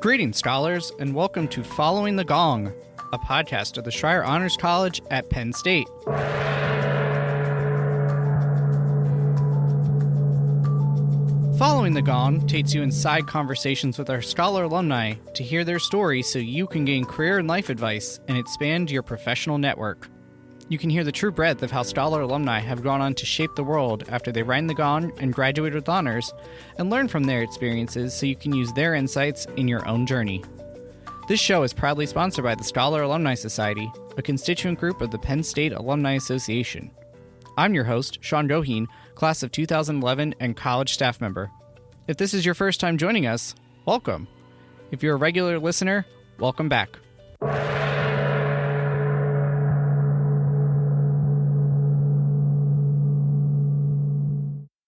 Greetings, scholars, and welcome to Following the Gong, a podcast of the Schreier Honors College at Penn State. Following the Gong takes you inside conversations with our scholar alumni to hear their stories so you can gain career and life advice and expand your professional network. You can hear the true breadth of how scholar alumni have gone on to shape the world after they rang the gong and graduated with honors, and learn from their experiences so you can use their insights in your own journey. This show is proudly sponsored by the Scholar Alumni Society, a constituent group of the Penn State Alumni Association. I'm your host, Sean Goheen, class of 2011 and college staff member. If this is your first time joining us, welcome. If you're a regular listener, welcome back.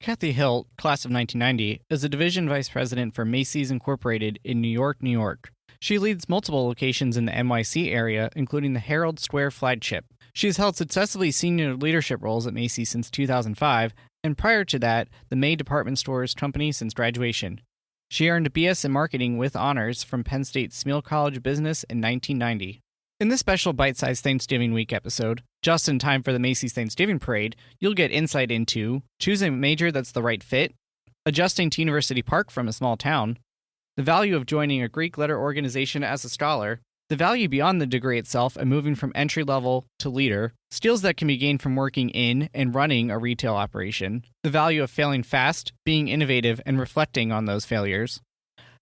Kathy Hilt, class of 1990, is a division vice president for Macy's Incorporated in New York, New York. She leads multiple locations in the NYC area, including the Herald Square Flagship. She has held successively senior leadership roles at Macy's since 2005, and prior to that, the May Department Stores company since graduation. She earned a BS in marketing with honors from Penn State's Smeal College of Business in 1990. In this special bite-sized Thanksgiving week episode, just in time for the Macy's Thanksgiving Parade, you'll get insight into choosing a major that's the right fit, adjusting to University Park from a small town, the value of joining a Greek letter organization as a scholar, the value beyond the degree itself and moving from entry-level to leader, skills that can be gained from working in and running a retail operation, the value of failing fast, being innovative, and reflecting on those failures,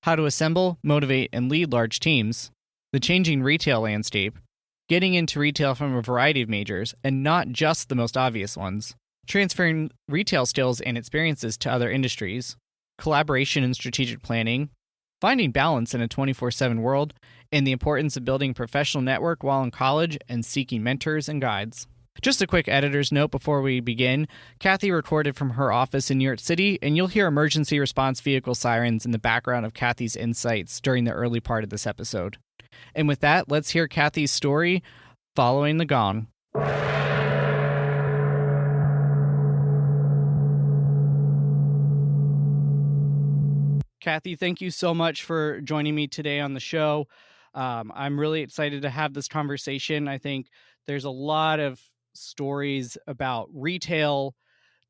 how to assemble, motivate, and lead large teams, the changing retail landscape, getting into retail from a variety of majors, and not just the most obvious ones, transferring retail skills and experiences to other industries, collaboration and strategic planning, finding balance in a 24/7 world, and the importance of building a professional network while in college and seeking mentors and guides. Just a quick editor's note before we begin. Kathy recorded from her office in New York City, and you'll hear emergency response vehicle sirens in the background of Kathy's insights during the early part of this episode. And with that, let's hear Kathy's story, Following the Gong. Kathy, thank you so much for joining me today on the show. I'm really excited to have this conversation. I think there's a lot of stories about retail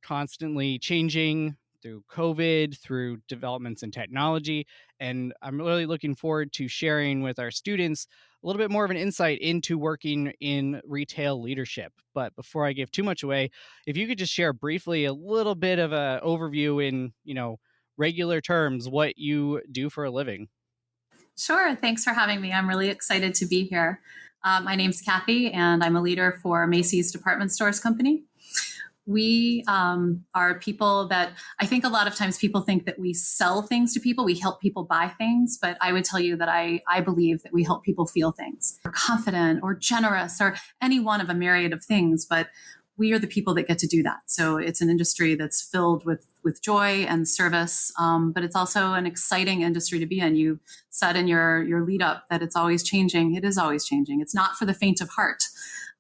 constantly changing through COVID, through developments in technology. And I'm really looking forward to sharing with our students a little bit more of an insight into working in retail leadership. But before I give too much away, if you could just share briefly a little bit of an overview in, regular terms, what you do for a living. Sure. Thanks for having me. I'm really excited to be here. My name's Kathy, and I'm a leader for Macy's Department Stores Company. We are people that I think a lot of times people think that we sell things to people. We help people buy things. But I would tell you that I believe that we help people feel things. Or confident or generous or any one of a myriad of things. But we are the people that get to do that. So it's an industry that's filled with joy and service. But it's also an exciting industry to be in. You said in your lead up that it's always changing. It is always changing. It's not for the faint of heart.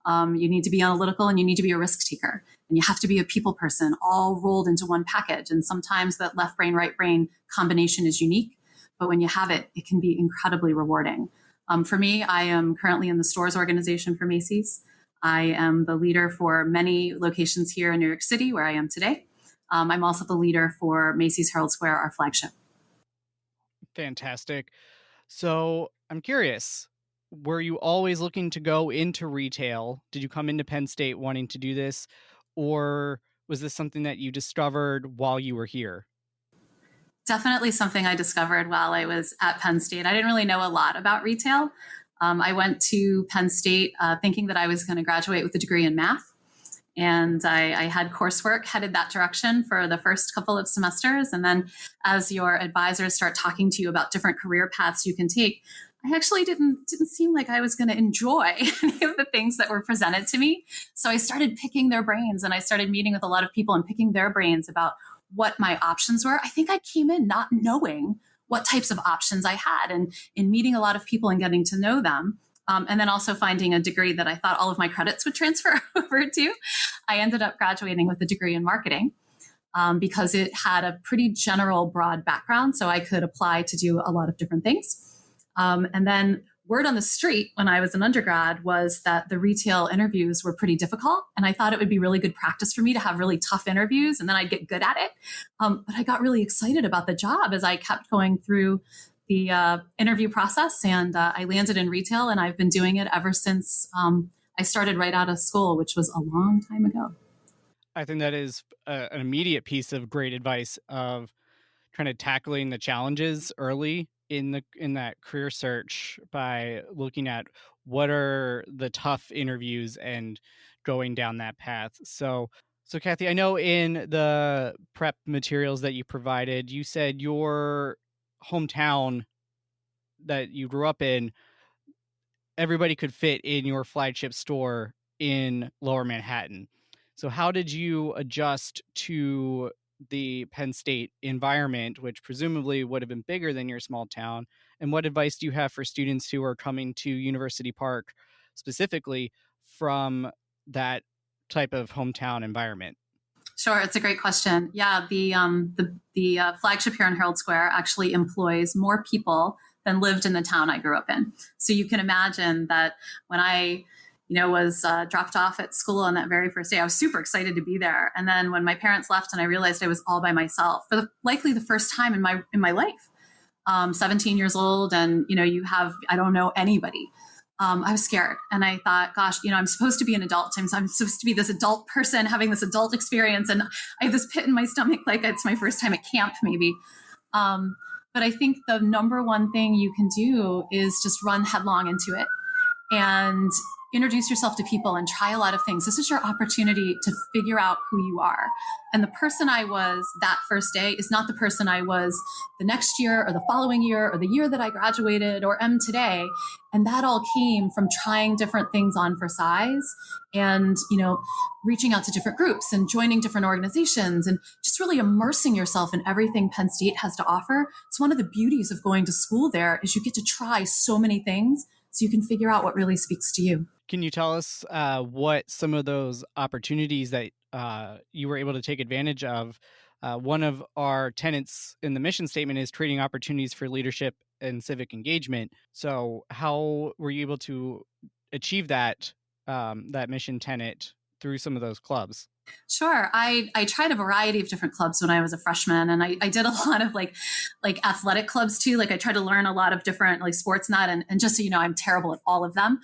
You need to be analytical and you need to be a risk taker. And you have to be a people person, all rolled into one package. And sometimes that left brain, right brain combination is unique. But when you have it, it can be incredibly rewarding. For me, I am currently in the stores organization for Macy's. I am the leader for many locations here in New York City, where I am today. I'm also the leader for Macy's Herald Square, our flagship. Fantastic. So I'm curious, were you always looking to go into retail? Did you come into Penn State wanting to do this? Or was this something that you discovered while you were here? Definitely something I discovered while I was at Penn State. I didn't really know a lot about retail. I went to Penn State thinking that I was going to graduate with a degree in math. And I had coursework headed that direction for the first couple of semesters. And then as your advisors start talking to you about different career paths you can take, I actually didn't seem like I was going to enjoy any of the things that were presented to me. So I started picking their brains and I started meeting with a lot of people and picking their brains about what my options were. I think I came in not knowing what types of options I had. And in meeting a lot of people and getting to know them, and then also finding a degree that I thought all of my credits would transfer over to, I ended up graduating with a degree in marketing. Because it had a pretty general, broad background. So I could apply to do a lot of different things. And then word on the street when I was an undergrad was that the retail interviews were pretty difficult. And I thought it would be really good practice for me to have really tough interviews and then I'd get good at it. But I got really excited about the job as I kept going through the interview process, and I landed in retail, and I've been doing it ever since I started right out of school, which was a long time ago. I think that is an immediate piece of great advice of kind of tackling the challenges early in that career search by looking at what are the tough interviews and going down that path. So Kathy, I know in the prep materials that you provided, you said your hometown that you grew up in, everybody could fit in your flagship store in Lower Manhattan. So how did you adjust to the Penn State environment, which presumably would have been bigger than your small town? And what advice do you have for students who are coming to University Park specifically from that type of hometown environment? Sure, it's a great question. Yeah, the flagship here in Herald Square actually employs more people than lived in the town I grew up in. So you can imagine that when I was dropped off at school on that very first day, I was super excited to be there. And then when my parents left and I realized I was all by myself for likely the first time in my life, 17 years old, and I don't know anybody. I was scared, and I thought, gosh, I'm supposed to be an adult. I'm supposed to be this adult person having this adult experience, and I have this pit in my stomach like it's my first time at camp, maybe. But I think the number one thing you can do is just run headlong into it and introduce yourself to people and try a lot of things. This is your opportunity to figure out who you are. And the person I was that first day is not the person I was the next year or the following year or the year that I graduated or am today. And that all came from trying different things on for size and, reaching out to different groups and joining different organizations and just really immersing yourself in everything Penn State has to offer. It's one of the beauties of going to school there is you get to try so many things so you can figure out what really speaks to you. Can you tell us what some of those opportunities that you were able to take advantage of? One of our tenets in the mission statement is creating opportunities for leadership and civic engagement. So how were you able to achieve that mission tenet through some of those clubs? Sure. I tried a variety of different clubs when I was a freshman, and I did a lot of like athletic clubs too. Like I tried to learn a lot of different like sports net, and just so you know, I'm terrible at all of them,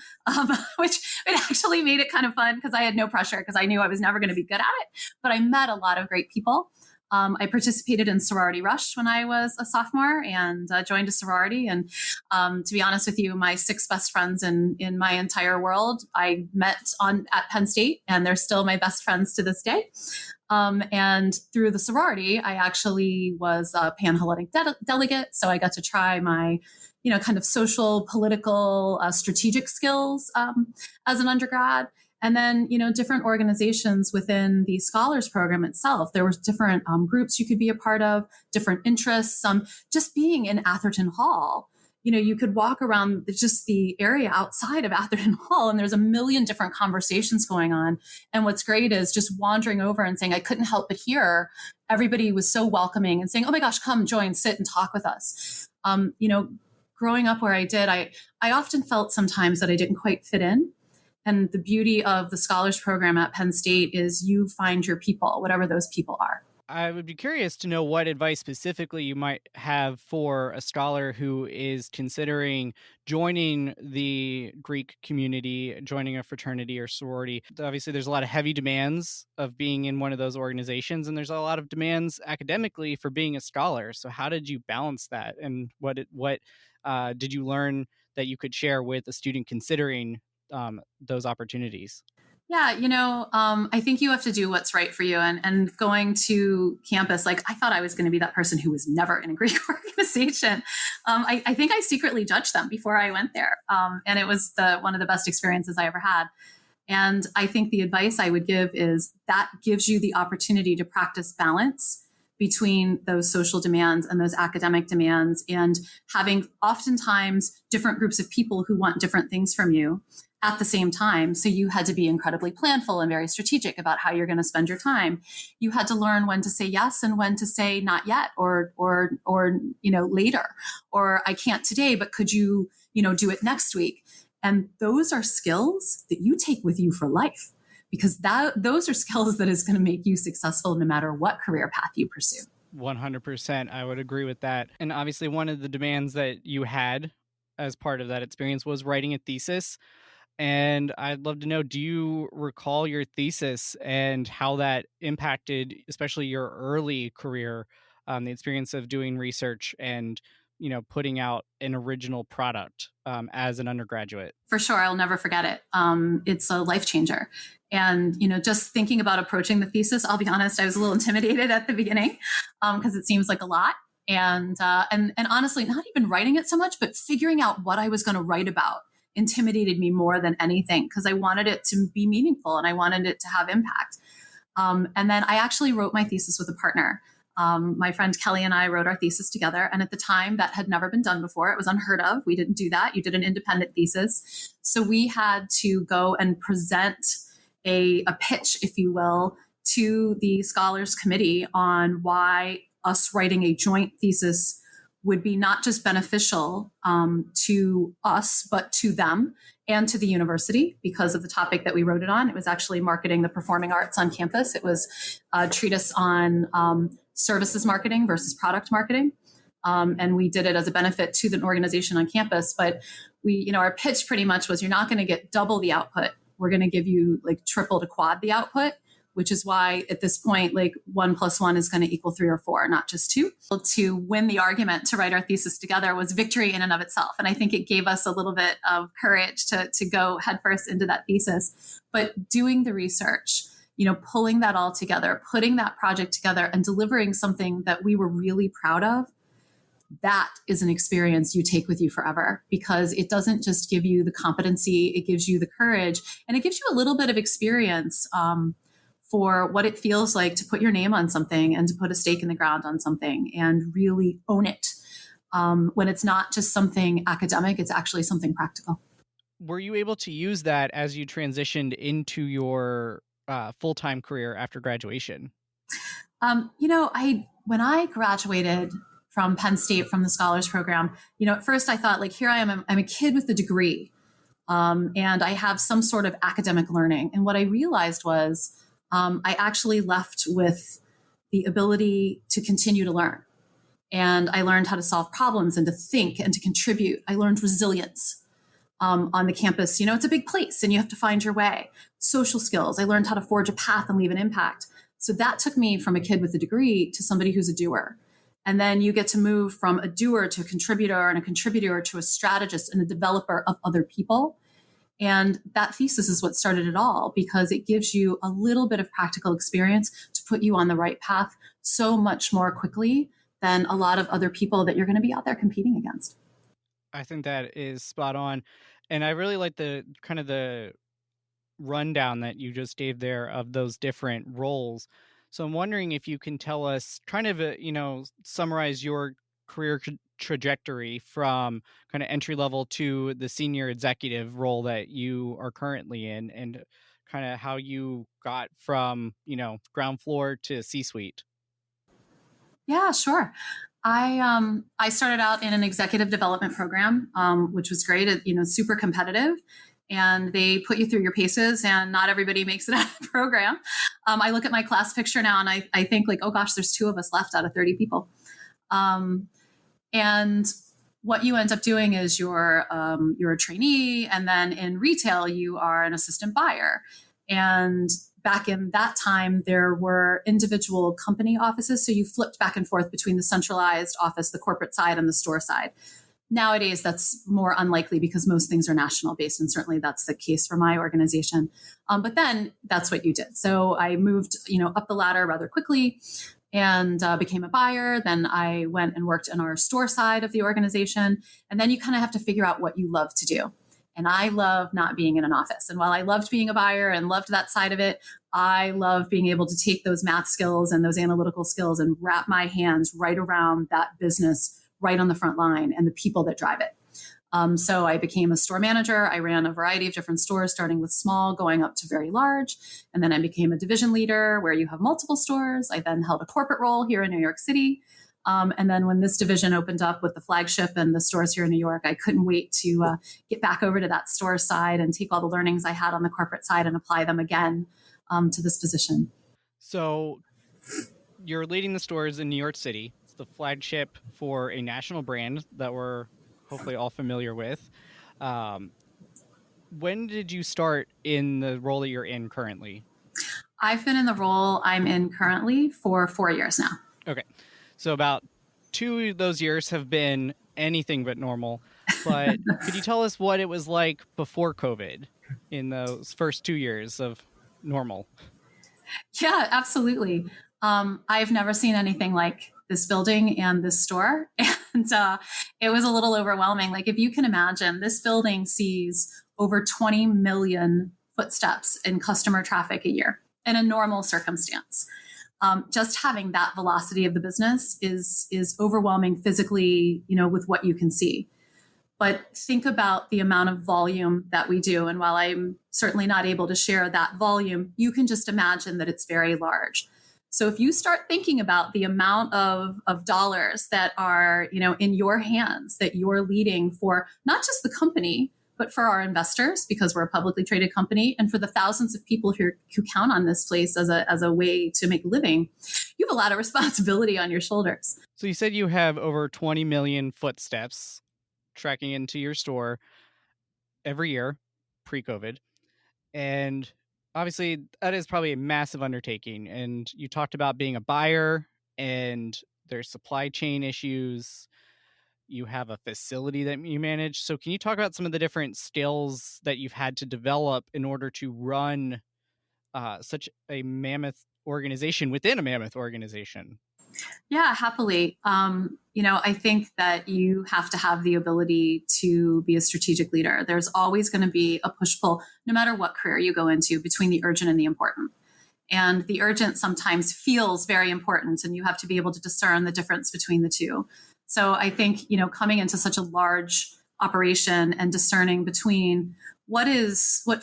which it actually made it kind of fun because I had no pressure because I knew I was never going to be good at it. But I met a lot of great people. I participated in Sorority Rush when I was a sophomore and joined a sorority. And to be honest with you, my 6 best friends in my entire world, I met at Penn State, and they're still my best friends to this day. And through the sorority, I actually was a Pan-Hellenic delegate. So I got to try my kind of social, political, strategic skills as an undergrad. And then, different organizations within the scholars program itself, there were different groups you could be a part of, different interests. Just being in Atherton Hall, you could walk around just the area outside of Atherton Hall, and there's a million different conversations going on. And what's great is just wandering over and saying, I couldn't help but hear everybody was so welcoming and saying, oh my gosh, come join, sit and talk with us. Growing up where I did, I often felt sometimes that I didn't quite fit in. And the beauty of the scholars program at Penn State is you find your people, whatever those people are. I would be curious to know what advice specifically you might have for a scholar who is considering joining the Greek community, joining a fraternity or sorority. Obviously, there's a lot of heavy demands of being in one of those organizations, and there's a lot of demands academically for being a scholar. So how did you balance that? And what did you learn that you could share with a student considering those opportunities? Yeah, I think you have to do what's right for you. And going to campus, like I thought I was going to be that person who was never in a Greek organization. I think I secretly judged them before I went there. And it was one of the best experiences I ever had. And I think the advice I would give is that gives you the opportunity to practice balance between those social demands and those academic demands, and having oftentimes different groups of people who want different things from you. at the same time. So you had to be incredibly planful and very strategic about how you're going to spend your time. You had to learn when to say yes and when to say not yet, or later, or I can't today, but could you do it next week? And those are skills that you take with you for life, because those are skills that is going to make you successful no matter what career path you pursue. 100%. I would agree with that. And obviously, one of the demands that you had as part of that experience was writing a thesis. And I'd love to know, do you recall your thesis and how that impacted, especially your early career, the experience of doing research and, putting out an original product as an undergraduate? For sure. I'll never forget it. It's a life changer. And, just thinking about approaching the thesis, I'll be honest, I was a little intimidated at the beginning because it seems like a lot. And honestly, not even writing it so much, but figuring out what I was going to write about intimidated me more than anything, because I wanted it to be meaningful and I wanted it to have impact. And then I actually wrote my thesis with a partner. My friend Kelly and I wrote our thesis together. And at the time, that had never been done before. It was unheard of. We didn't do that. You did an independent thesis. So we had to go and present a pitch, if you will, to the Scholars Committee on why us writing a joint thesis would be not just beneficial to us, but to them and to the university because of the topic that we wrote it on. It was actually marketing the performing arts on campus. It was a treatise on services marketing versus product marketing. And we did it as a benefit to the organization on campus. But our pitch pretty much was, you're not going to get double the output. We're going to give you like triple to quad the output, which is why at this point, like 1 + 1 is going to equal 3 or 4, not just 2. To win the argument to write our thesis together was victory in and of itself. And I think it gave us a little bit of courage to go headfirst into that thesis. But doing the research, pulling that all together, putting that project together and delivering something that we were really proud of, that is an experience you take with you forever, because it doesn't just give you the competency, it gives you the courage, and it gives you a little bit of experience for what it feels like to put your name on something and to put a stake in the ground on something and really own it. When it's not just something academic, it's actually something practical. Were you able to use that as you transitioned into your full-time career after graduation? When I graduated from Penn State from the Scholars Program, at first I thought, like, here I am, I'm a kid with a degree, and I have some sort of academic learning. And what I realized was I actually left with the ability to continue to learn. And I learned how to solve problems and to think and to contribute. I learned resilience on the campus. It's a big place and you have to find your way. Social skills. I learned how to forge a path and leave an impact. So that took me from a kid with a degree to somebody who's a doer. And then you get to move from a doer to a contributor, and a contributor to a strategist and a developer of other people. And that thesis is what started it all, because it gives you a little bit of practical experience to put you on the right path so much more quickly than a lot of other people that you're going to be out there competing against. I think that is spot on. And I really like the kind of the rundown that you just gave there of those different roles. So I'm wondering if you can tell us kind of, summarize your career trajectory from kind of entry level to the senior executive role that you are currently in, and kind of how you got from, ground floor to C-suite. Yeah, sure. I started out in an executive development program, which was great. Super competitive, and they put you through your paces, and not everybody makes it out of the program. I look at my class picture now, and I think, like, oh gosh, there's 2 of us left out of 30 people. And what you end up doing is you're a trainee, and then in retail you are an assistant buyer. And back in that time, there were individual company offices, so you flipped back and forth between the centralized office, the corporate side, and the store side. Nowadays, that's more unlikely because most things are national based, and certainly that's the case for my organization. But then that's what you did. So I moved, up the ladder rather quickly, and became a buyer. Then I went and worked in our store side of the organization. And then you kind of have to figure out what you love to do. And I love not being in an office. And while I loved being a buyer and loved that side of it, I love being able to take those math skills and those analytical skills and wrap my hands right around that business, right on the front line, and the people that drive it. So I became a store manager. I ran a variety of different stores, starting with small, going up to very large. And then I became a division leader where you have multiple stores. I then held a corporate role here in New York City. And then when this division opened up with the flagship and the stores here in New York, I couldn't wait to get back over to that store side and take all the learnings I had on the corporate side and apply them again to this position. So you're leading the stores in New York City. It's the flagship for a national brand that we're hopefully all familiar with. When did you start in the role that you're in currently? I've been in the role I'm in currently for 4 years now. Okay. So about 2 of those years have been anything but normal. But could you tell us what it was like before COVID in those first 2 years of normal? Yeah, absolutely. I've never seen anything like this building and this store. And it was a little overwhelming. Like, if you can imagine, this building sees over 20 million footsteps in customer traffic a year in a normal circumstance. Just having that velocity of the business is overwhelming physically, with what you can see. But think about the amount of volume that we do. And while I'm certainly not able to share that volume, you can just imagine that it's very large. So if you start thinking about the amount of dollars that are, in your hands, that you're leading for not just the company, but for our investors, because we're a publicly traded company, and for the thousands of people who count on this place as a way to make a living, you have a lot of responsibility on your shoulders. So you said you have over 20 million footsteps tracking into your store every year pre-COVID. And obviously that is probably a massive undertaking. And you talked about being a buyer and there's supply chain issues. You have a facility that you manage. So can you talk about some of the different skills that you've had to develop in order to run such a mammoth organization within a mammoth organization? Yeah, happily. I think that you have to have the ability to be a strategic leader. There's always going to be a push-pull, no matter what career you go into, between the urgent and the important. And the urgent sometimes feels very important, and you have to be able to discern the difference between the two. So I think, coming into such a large operation and discerning between what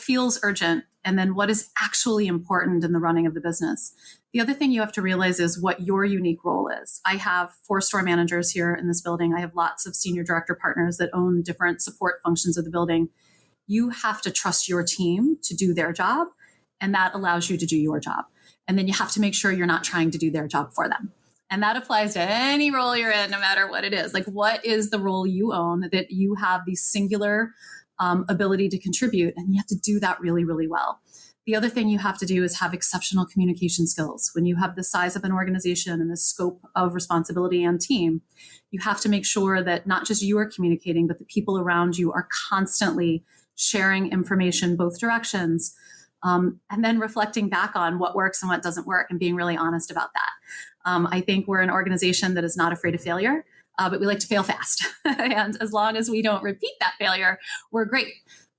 feels urgent and then what is actually important in the running of the business. The other thing you have to realize is what your unique role is. I have 4 store managers here in this building. I have lots of senior director partners that own different support functions of the building. You have to trust your team to do their job, and that allows you to do your job. And then you have to make sure you're not trying to do their job for them. And that applies to any role you're in, no matter what it is. Like, what is the role you own that you have the singular ability to contribute? And you have to do that really, really well. The other thing you have to do is have exceptional communication skills. When you have the size of an organization and the scope of responsibility and team, you have to make sure that not just you are communicating, but the people around you are constantly sharing information both directions, and then reflecting back on what works and what doesn't work and being really honest about that. I think we're an organization that is not afraid of failure, but we like to fail fast. And as long as we don't repeat that failure, we're great.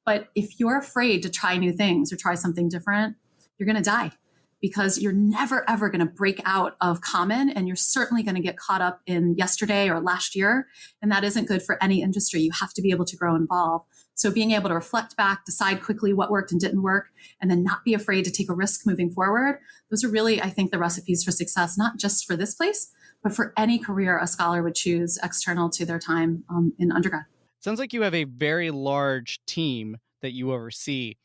But if you're afraid to try new things or try something different, you're going to die, because you're never, ever going to break out of common, and you're certainly going to get caught up in yesterday or last year. And that isn't good for any industry. You have to be able to grow and evolve. So being able to reflect back, decide quickly what worked and didn't work, and then not be afraid to take a risk moving forward. Those are really, I think, the recipes for success, not just for this place, but for any career a scholar would choose external to their time in undergrad. Sounds like you have a very large team that you oversee.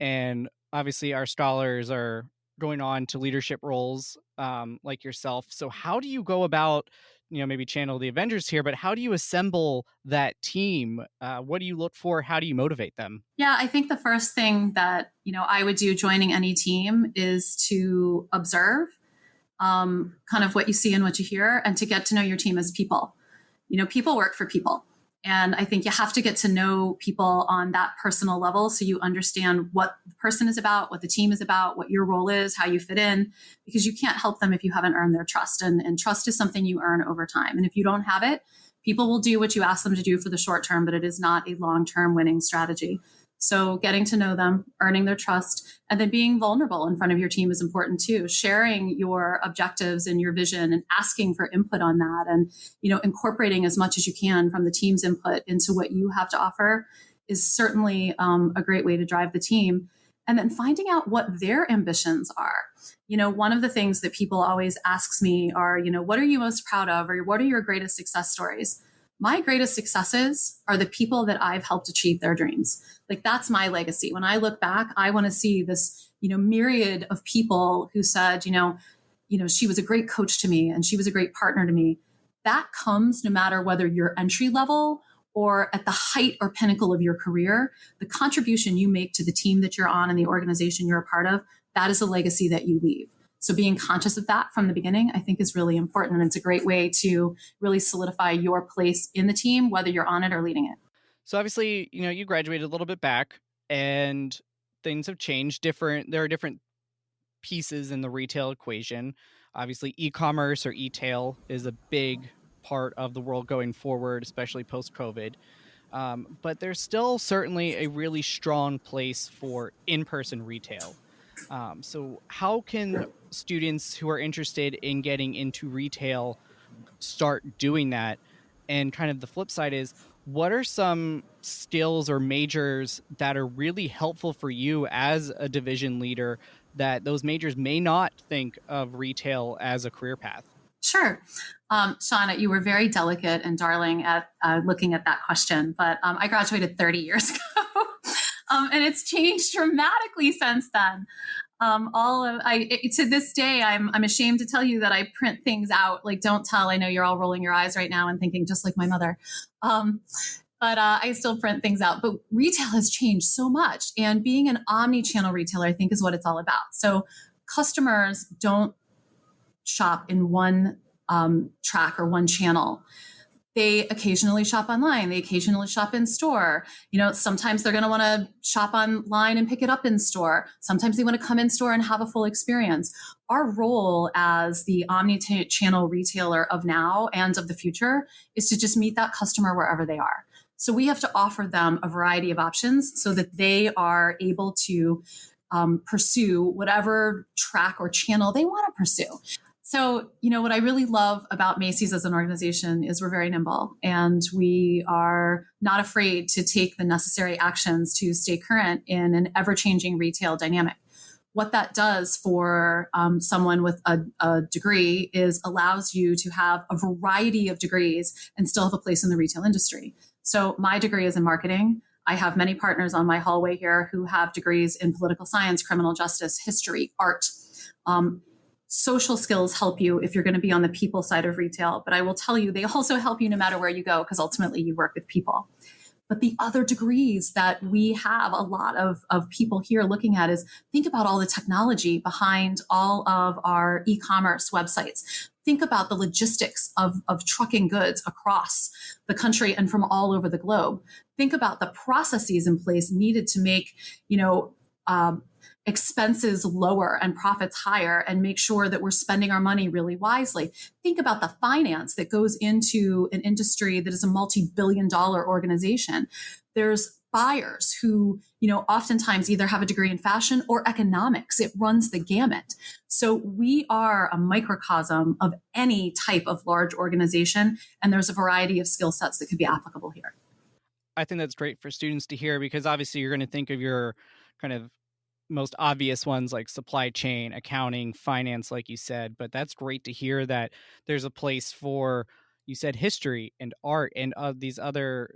And obviously our scholars are going on to leadership roles like yourself. So how do you go about, maybe channel the Avengers here, but how do you assemble that team? What do you look for? How do you motivate them? Yeah, I think the first thing that, I would do joining any team is to observe kind of what you see and what you hear, and to get to know your team as people. People work for people. And I think you have to get to know people on that personal level, so you understand what the person is about, what the team is about, what your role is, how you fit in, because you can't help them if you haven't earned their trust. And trust is something you earn over time. And if you don't have it, people will do what you ask them to do for the short term, but it is not a long-term winning strategy. So getting to know them, earning their trust, and then being vulnerable in front of your team is important too. Sharing your objectives and your vision and asking for input on that, and incorporating as much as you can from the team's input into what you have to offer is certainly a great way to drive the team. And then finding out what their ambitions are. One of the things that people always asks me are, what are you most proud of, or what are your greatest success stories? My greatest successes are the people that I've helped achieve their dreams. Like, that's my legacy. When I look back, I want to see this, myriad of people who said, she was a great coach to me and she was a great partner to me. That comes no matter whether you're entry level or at the height or pinnacle of your career. The contribution you make to the team that you're on and the organization you're a part of, that is a legacy that you leave. So being conscious of that from the beginning, I think, is really important. And it's a great way to really solidify your place in the team, whether you're on it or leading it. So obviously, you graduated a little bit back and things have changed. There are different pieces in the retail equation. Obviously, e-commerce or e-tail is a big part of the world going forward, especially post-COVID. But there's still certainly a really strong place for in-person retail. So how can students who are interested in getting into retail start doing that? And kind of the flip side is, what are some skills or majors that are really helpful for you as a division leader that those majors may not think of retail as a career path? Sure. Shauna, you were very delicate and darling at looking at that question, but I graduated 30 years ago, and it's changed dramatically since then. To this day, I'm ashamed to tell you that I print things out. Like, don't tell. I know you're all rolling your eyes right now and thinking just like my mother. But I still print things out. But retail has changed so much, and being an omni-channel retailer, I think, is what it's all about. So customers don't shop in one track or one channel. They occasionally shop online. They occasionally shop in store. Sometimes they're going to want to shop online and pick it up in store. Sometimes they want to come in store and have a full experience. Our role as the omni-channel retailer of now and of the future is to just meet that customer wherever they are. So we have to offer them a variety of options so that they are able to pursue whatever track or channel they want to pursue. So, what I really love about Macy's as an organization is we're very nimble, and we are not afraid to take the necessary actions to stay current in an ever-changing retail dynamic. What that does for someone with a degree is allows you to have a variety of degrees and still have a place in the retail industry. So my degree is in marketing. I have many partners on my hallway here who have degrees in political science, criminal justice, history, art. Social skills help you if you're going to be on the people side of retail. But I will tell you, they also help you no matter where you go, because ultimately you work with people. But the other degrees that we have a lot of people here looking at is, think about all the technology behind all of our e-commerce websites. Think about the logistics of trucking goods across the country and from all over the globe. Think about the processes in place needed to make, expenses lower and profits higher, and make sure that we're spending our money really wisely. Think about the finance that goes into an industry that is a multi-billion-dollar organization. There's buyers who, oftentimes either have a degree in fashion or economics. It runs the gamut. So we are a microcosm of any type of large organization, and there's a variety of skill sets that could be applicable here. I think that's great for students to hear, because obviously you're going to think of your kind of most obvious ones like supply chain, accounting, finance, like you said, but that's great to hear that there's a place for, you said, history and art and these other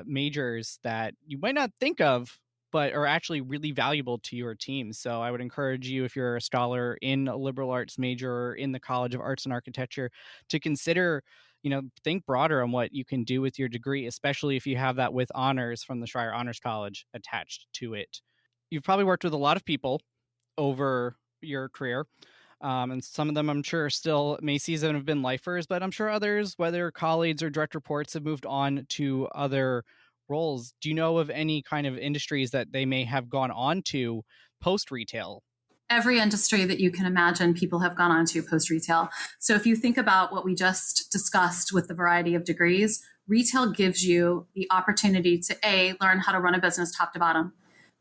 majors that you might not think of, but are actually really valuable to your team. So I would encourage you, if you're a scholar in a liberal arts major or in the College of Arts and Architecture, to consider, think broader on what you can do with your degree, especially if you have that with honors from the Schreier Honors College attached to it. You've probably worked with a lot of people over your career, and some of them I'm sure are still Macy's and have been lifers, but I'm sure others, whether colleagues or direct reports, have moved on to other roles. Do you know of any kind of industries that they may have gone on to post-retail? Every industry that you can imagine, people have gone on to post-retail. So if you think about what we just discussed with the variety of degrees, Retail gives you the opportunity to learn how to run a business top to bottom,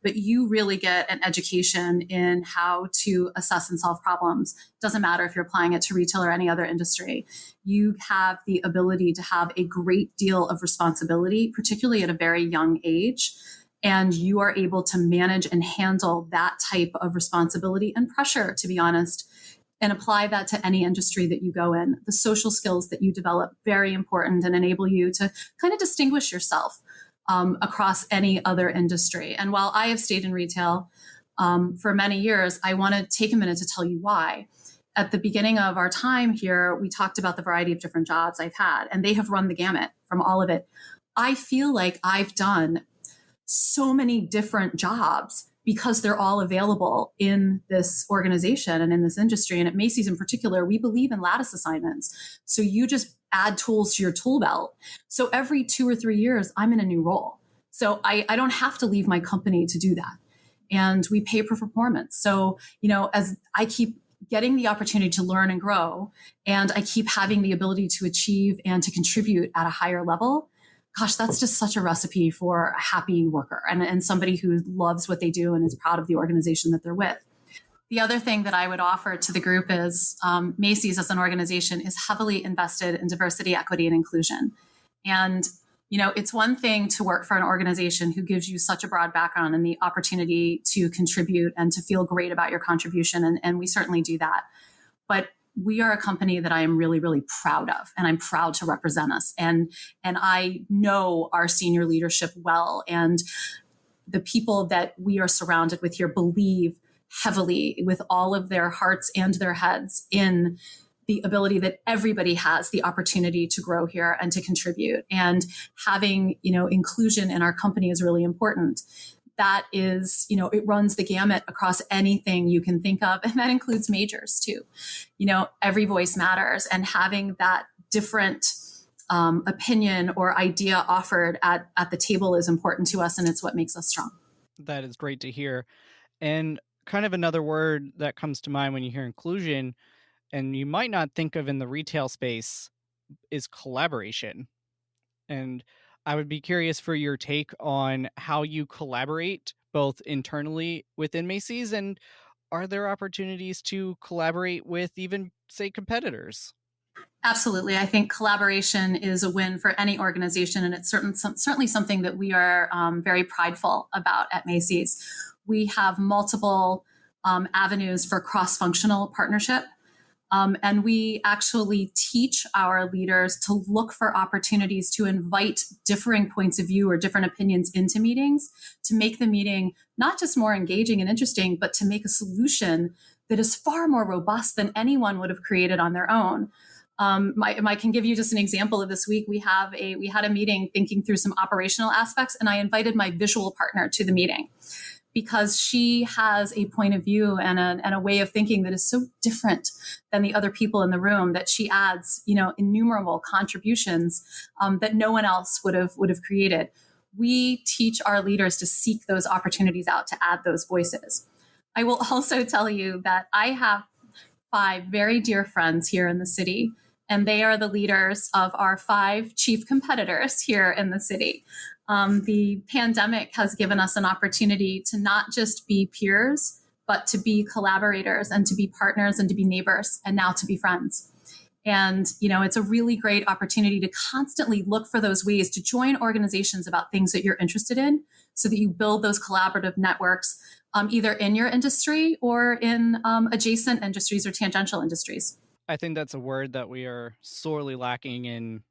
but you really get an education in how to assess and solve problems. Doesn't matter if you're applying it to retail or any other industry. You have the ability to have a great deal of responsibility, particularly at a very young age. And you are able to manage and handle that type of responsibility and pressure, to be honest, and apply that to any industry that you go in. The social skills that you develop, very important, and enable you to kind of distinguish yourself across any other industry. And while I have stayed in retail for many years, I want to take a minute to tell you why. At the beginning of our time here, we talked about the variety of different jobs I've had, and they have run the gamut from all of it. I feel like I've done so many different jobs because they're all available in this organization and in this industry. And at Macy's in particular, we believe in lattice assignments. So you just add tools to your tool belt. So every 2 or 3 years, I'm in a new role. So I don't have to leave my company to do that. And we pay for performance. So, as I keep getting the opportunity to learn and grow, and I keep having the ability to achieve and to contribute at a higher level, gosh, that's just such a recipe for a happy worker and somebody who loves what they do and is proud of the organization that they're with. The other thing that I would offer to the group is Macy's as an organization is heavily invested in diversity, equity, and inclusion. And, it's one thing to work for an organization who gives you such a broad background and the opportunity to contribute and to feel great about your contribution. And we certainly do that. But we are a company that I am really, really proud of, and I'm proud to represent us. And I know our senior leadership well, and the people that we are surrounded with here believe heavily with all of their hearts and their heads in the ability that everybody has the opportunity to grow here and to contribute. And having, inclusion in our company is really important. That is, it runs the gamut across anything you can think of. And that includes majors too. Every voice matters, and having that different opinion or idea offered at the table is important to us. And it's what makes us strong. That is great to hear. And kind of another word that comes to mind when you hear inclusion, and you might not think of in the retail space, is collaboration. And I would be curious for your take on how you collaborate both internally within Macy's, and are there opportunities to collaborate with even, say, competitors? Absolutely. I think collaboration is a win for any organization, and it's certainly something that we are very prideful about at Macy's. We have multiple avenues for cross-functional partnership. And we actually teach our leaders to look for opportunities to invite differing points of view or different opinions into meetings, to make the meeting not just more engaging and interesting, but to make a solution that is far more robust than anyone would have created on their own. I can give you just an example of this week. We had a meeting thinking through some operational aspects, and I invited my visual partner to the meeting, because she has a point of view and a way of thinking that is so different than the other people in the room, that she adds, innumerable contributions that no one else would have created. We teach our leaders to seek those opportunities out, to add those voices. I will also tell you that I have 5 very dear friends here in the city, and they are the leaders of our 5 chief competitors here in the city. The pandemic has given us an opportunity to not just be peers, but to be collaborators and to be partners and to be neighbors, and now to be friends. And, it's a really great opportunity to constantly look for those ways to join organizations about things that you're interested in, so that you build those collaborative networks, either in your industry or in adjacent industries or tangential industries. I think that's a word that we are sorely lacking in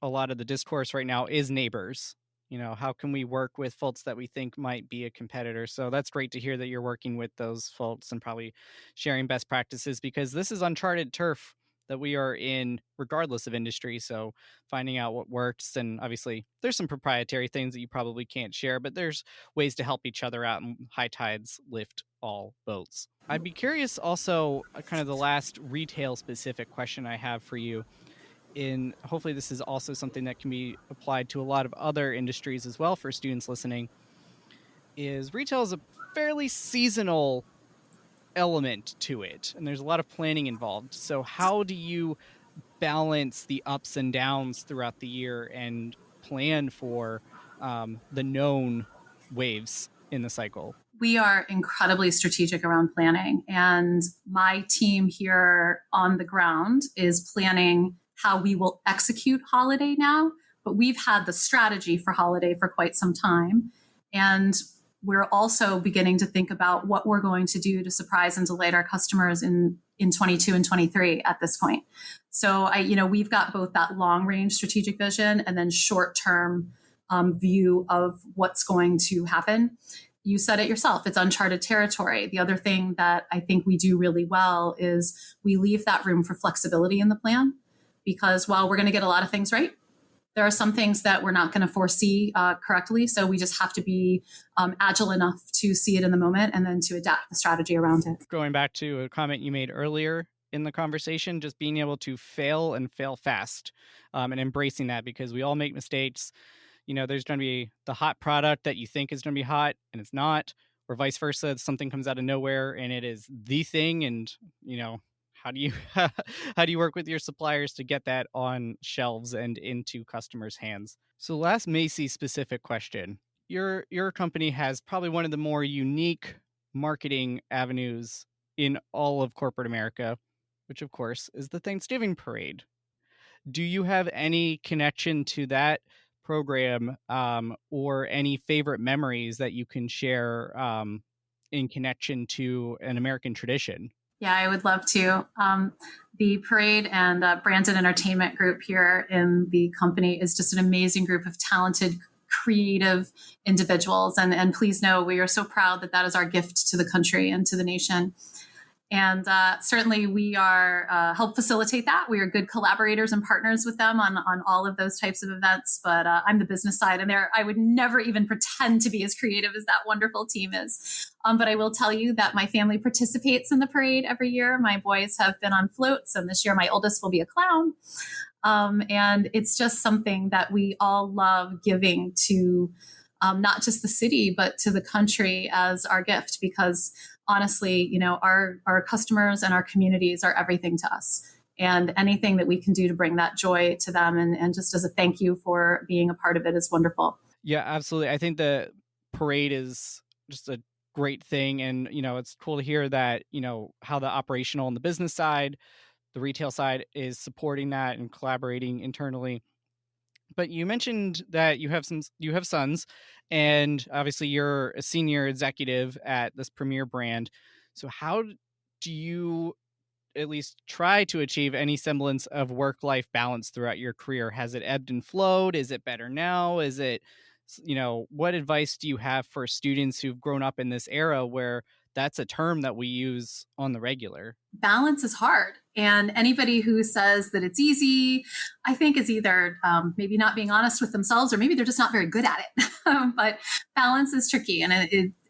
a lot of the discourse right now, is neighbors. How can we work with folks that we think might be a competitor? So that's great to hear that you're working with those folks and probably sharing best practices, because this is uncharted turf that we are in regardless of industry. So finding out what works, and obviously there's some proprietary things that you probably can't share, but there's ways to help each other out, and high tides lift all boats. I'd be curious also, kind of the last retail specific question I have for you, in hopefully this is also something that can be applied to a lot of other industries as well for students listening, is retail is a fairly seasonal element to it, and there's a lot of planning involved. So how do you balance the ups and downs throughout the year and plan for the known waves in the cycle? We are incredibly strategic around planning, and my team here on the ground is planning how we will execute holiday now. But we've had the strategy for holiday for quite some time, and we're also beginning to think about what we're going to do to surprise and delight our customers in 22 and 23 at this point. So we've got both that long range strategic vision and then short term view of what's going to happen. You said it yourself, it's uncharted territory. The other thing that I think we do really well is we leave that room for flexibility in the plan, because while we're going to get a lot of things right, there are some things that we're not going to foresee correctly. So we just have to be agile enough to see it in the moment and then to adapt the strategy around it. Going back to a comment you made earlier in the conversation, just being able to fail and fail fast, and embracing that, because we all make mistakes. There's going to be the hot product that you think is going to be hot and it's not, or vice versa. Something comes out of nowhere and it is the thing. And, how do you how do you work with your suppliers to get that on shelves and into customers' hands? So last Macy specific question. Your company has probably one of the more unique marketing avenues in all of corporate America, which of course is the Thanksgiving parade. Do you have any connection to that program, or any favorite memories that you can share in connection to an American tradition? Yeah, I would love to. The parade and Brandon Entertainment Group here in the company is just an amazing group of talented, creative individuals. And please know we are so proud that that is our gift to the country and to the nation. And certainly we are help facilitate that. We are good collaborators and partners with them on all of those types of events. But I'm the business side, and there I would never even pretend to be as creative as that wonderful team is. But I will tell you that my family participates in the parade every year. My boys have been on floats, and this year my oldest will be a clown. And it's just something that we all love giving to not just the city, but to the country as our gift, because honestly, our customers and our communities are everything to us. And anything that we can do to bring that joy to them and just as a thank you for being a part of it is wonderful. Yeah, absolutely. I think the parade is just a great thing. And, it's cool to hear that, how the operational and the business side, the retail side is supporting that and collaborating internally. But you mentioned that you have sons, and obviously you're a senior executive at this premier brand. So how do you at least try to achieve any semblance of work-life balance throughout your career? Has it ebbed and flowed? Is it better now? Is it, what advice do you have for students who've grown up in this era where that's a term that we use on the regular? Balance is hard. And anybody who says that it's easy, I think is either maybe not being honest with themselves, or maybe they're just not very good at it. But balance is tricky, and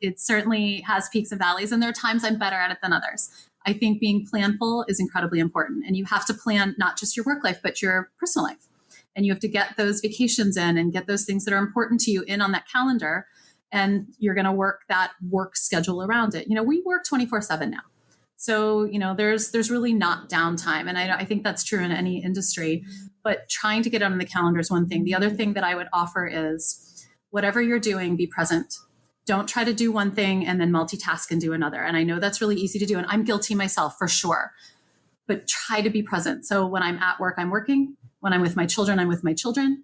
it certainly has peaks and valleys. And there are times I'm better at it than others. I think being planful is incredibly important. And you have to plan not just your work life, but your personal life. And you have to get those vacations in and get those things that are important to you in on that calendar. And you're going to work that work schedule around it. We work 24/7 now. So, there's really not downtime. And I think that's true in any industry. But trying to get on the calendar is one thing. The other thing that I would offer is whatever you're doing, be present. Don't try to do one thing and then multitask and do another. And I know that's really easy to do. And I'm guilty myself for sure. But try to be present. So when I'm at work, I'm working. When I'm with my children, I'm with my children.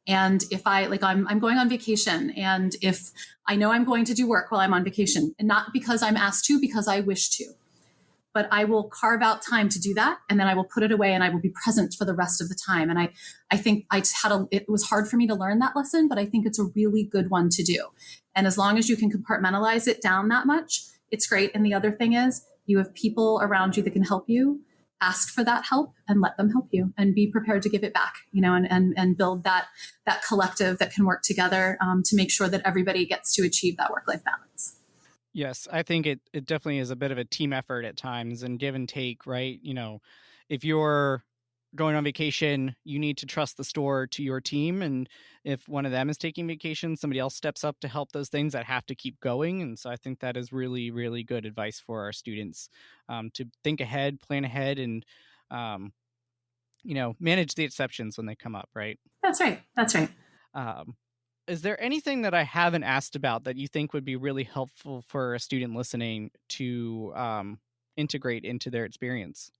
And if I'm going on vacation, and if I know I'm going to do work while I'm on vacation, and not because I'm asked to, because I wish to, but I will carve out time to do that. And then I will put it away and I will be present for the rest of the time. And I think it was hard for me to learn that lesson, but I think it's a really good one to do. And as long as you can compartmentalize it down that much, it's great. And the other thing is you have people around you that can help you. Ask for that help and let them help you, and be prepared to give it back, and build that collective that can work together to make sure that everybody gets to achieve that work-life balance. Yes, I think it definitely is a bit of a team effort at times, and give and take, right? If you're going on vacation, you need to trust the store to your team. And if one of them is taking vacation, somebody else steps up to help those things that have to keep going. And so I think that is really, really good advice for our students, to think ahead, plan ahead, and manage the exceptions when they come up, right? That's right. That's right. Is there anything that I haven't asked about that you think would be really helpful for a student listening to integrate into their experience?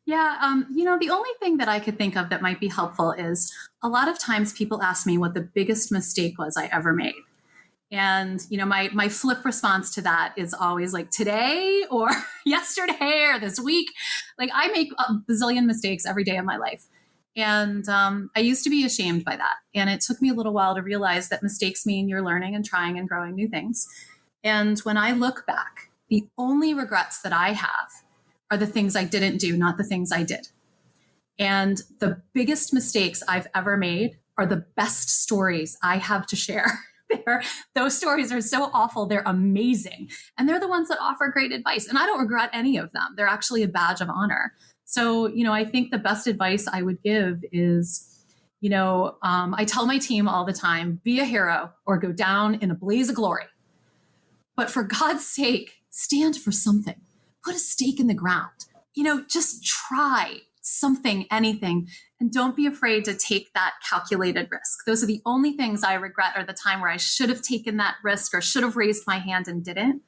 Yeah, the only thing that I could think of that might be helpful is a lot of times people ask me what the biggest mistake was I ever made. And, my flip response to that is always like today or yesterday or this week. Like I make a bazillion mistakes every day of my life. And I used to be ashamed by that. And it took me a little while to realize that mistakes mean you're learning and trying and growing new things. And when I look back, the only regrets that I have are the things I didn't do, not the things I did. And the biggest mistakes I've ever made are the best stories I have to share. Those stories are so awful. They're amazing. And they're the ones that offer great advice. And I don't regret any of them. They're actually a badge of honor. So, I think the best advice I would give is, I tell my team all the time, be a hero or go down in a blaze of glory. But for God's sake, stand for something. Put a stake in the ground. Just try something, anything, and don't be afraid to take that calculated risk. Those are the only things I regret are the time where I should have taken that risk or should have raised my hand and didn't.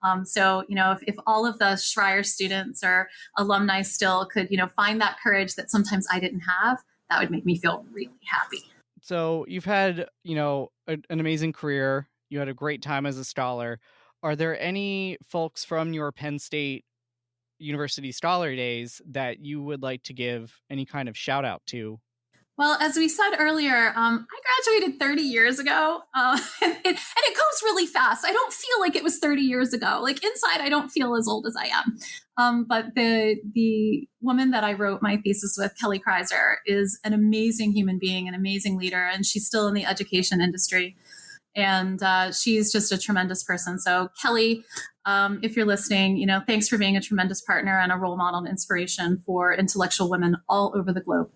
If all of the Schreier students or alumni still could, find that courage that sometimes I didn't have, that would make me feel really happy. So you've had, an amazing career. You had a great time as a scholar. Are there any folks from your Penn State University scholar days that you would like to give any kind of shout out to? Well, as we said earlier, I graduated 30 years ago, and it goes really fast. I don't feel like it was 30 years ago. Like inside, I don't feel as old as I am. But the woman that I wrote my thesis with, Kelly Kreiser, is an amazing human being, an amazing leader, and she's still in the education industry. And she's just a tremendous person. So Kelly, if you're listening, thanks for being a tremendous partner and a role model and inspiration for intellectual women all over the globe.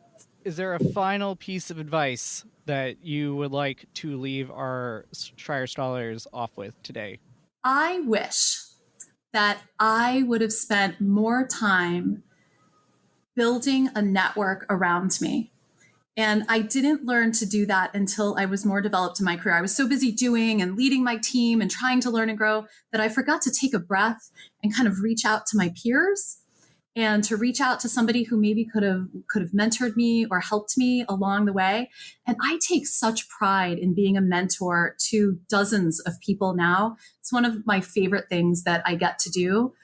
Is there a final piece of advice that you would like to leave our Schreier scholars off with today? I wish that I would have spent more time building a network around me. And I didn't learn to do that until I was more developed in my career. I was so busy doing and leading my team and trying to learn and grow that I forgot to take a breath and kind of reach out to my peers and to reach out to somebody who maybe could have mentored me or helped me along the way. And I take such pride in being a mentor to dozens of people now. It's one of my favorite things that I get to do.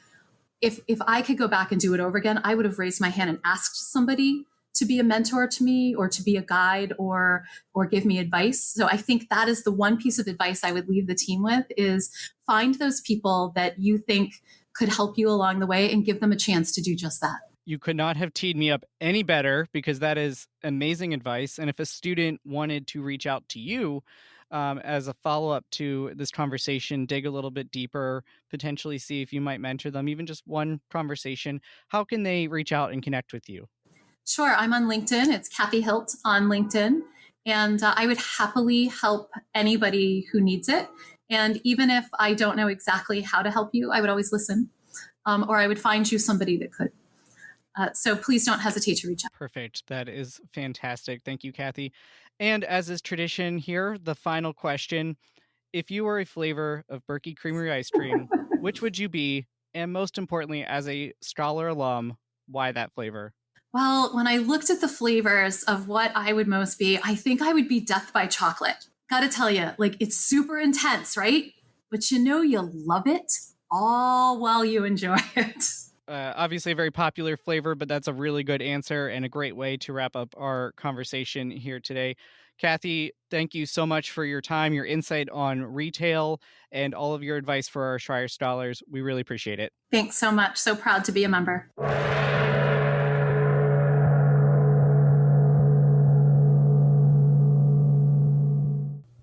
If I could go back and do it over again, I would have raised my hand and asked somebody to be a mentor to me or to be a guide or give me advice. So I think that is the one piece of advice I would leave the team with is find those people that you think could help you along the way and give them a chance to do just that. You could not have teed me up any better because that is amazing advice. And if a student wanted to reach out to you as a follow-up to this conversation, dig a little bit deeper, potentially see if you might mentor them, even just one conversation, how can they reach out and connect with you? Sure. I'm on LinkedIn. It's Kathy Hilt on LinkedIn. And I would happily help anybody who needs it. And even if I don't know exactly how to help you, I would always listen, or I would find you somebody that could. So please don't hesitate to reach out. Perfect. That is fantastic. Thank you, Kathy. And as is tradition here, the final question. If you were a flavor of Berkey Creamery ice cream, which would you be? And most importantly, as a scholar alum, why that flavor? Well, when I looked at the flavors of what I would most be, I think I would be Death by Chocolate. Gotta tell you, it's super intense, right? But you love it all while you enjoy it. Obviously a very popular flavor, but that's a really good answer and a great way to wrap up our conversation here today. Kathy, thank you so much for your time, your insight on retail, and all of your advice for our Schreier scholars. We really appreciate it. Thanks so much. So proud to be a member.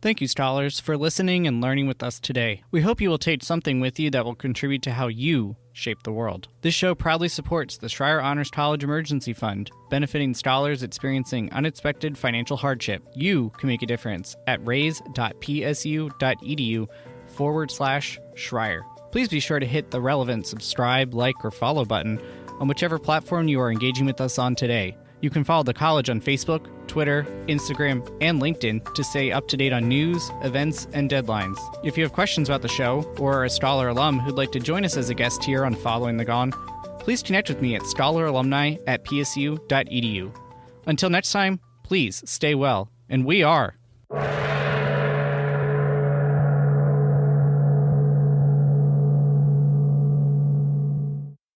Thank you, scholars, for listening and learning with us today. We hope you will take something with you that will contribute to how you shape the world. This show proudly supports the Schreier Honors College Emergency Fund, benefiting scholars experiencing unexpected financial hardship. You can make a difference at raise.psu.edu/Schreier. Please be sure to hit the relevant subscribe, like, or follow button on whichever platform you are engaging with us on today. You can follow the college on Facebook, Twitter, Instagram, and LinkedIn to stay up to date on news, events, and deadlines. If you have questions about the show or are a Stoller alum who'd like to join us as a guest here on Following the Gone, please connect with me at stolleralumni@psu.edu. Until next time, please stay well, and we are